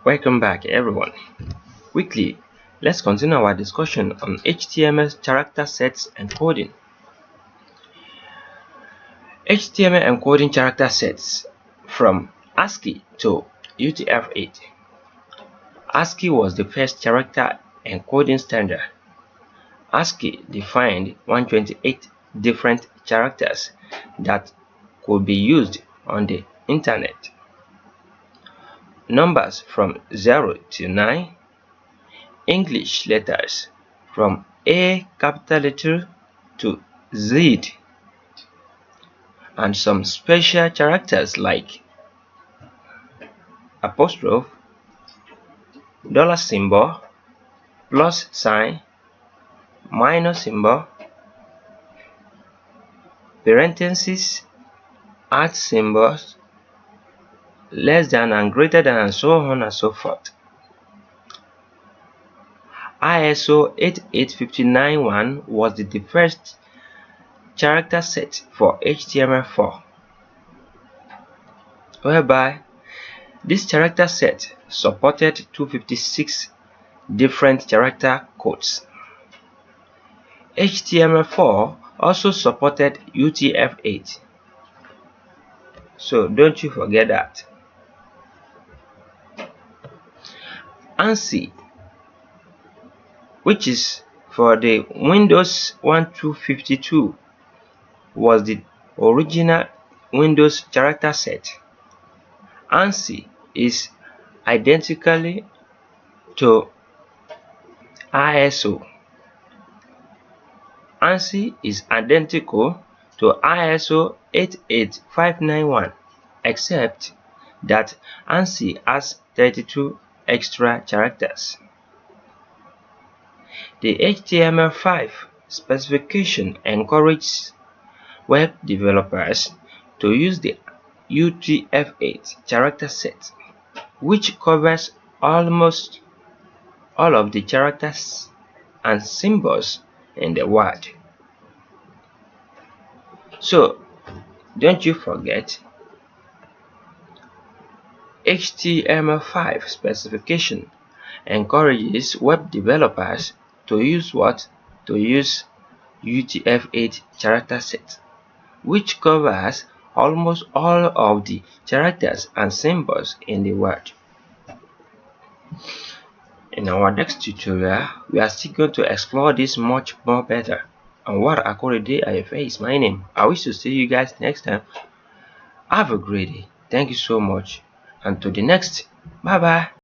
Welcome back everyone. Quickly, let's continue our discussion on HTML character sets encoding. HTML encoding character sets from ASCII to UTF-8. ASCII was the first character encoding standard. ASCII defined 128 different characters that could be used on the internet. Numbers from 0 to 9. English letters from A capital letter to Z, and some special characters like apostrophe, dollar symbol, plus sign, minus symbol, parentheses, at symbols, less than and greater than, and so on and so forth. ISO 88591 was the first character set for HTML4, whereby this character set supported 256 different character codes. HTML4 also supported UTF-8, so don't you forget that. ANSI, which is for the Windows 1252, was the original Windows character set. ANSI is identically to ISO. ANSI is identical to ISO 88591, except that ANSI has 32 extra characters. The HTML5 specification encourages web developers to use the UTF-8 character set, which covers almost all of the characters and symbols in the word. So don't you forget, HTML5 specification encourages web developers to use what? To use UTF-8 character set, which covers almost all of the characters and symbols in the word. In our next tutorial, we are still going to explore this much more better. Anwar Akorede ayofe is my name. I wish to see you guys next time. Have a great day. Thank you so much, and to the next. Bye bye.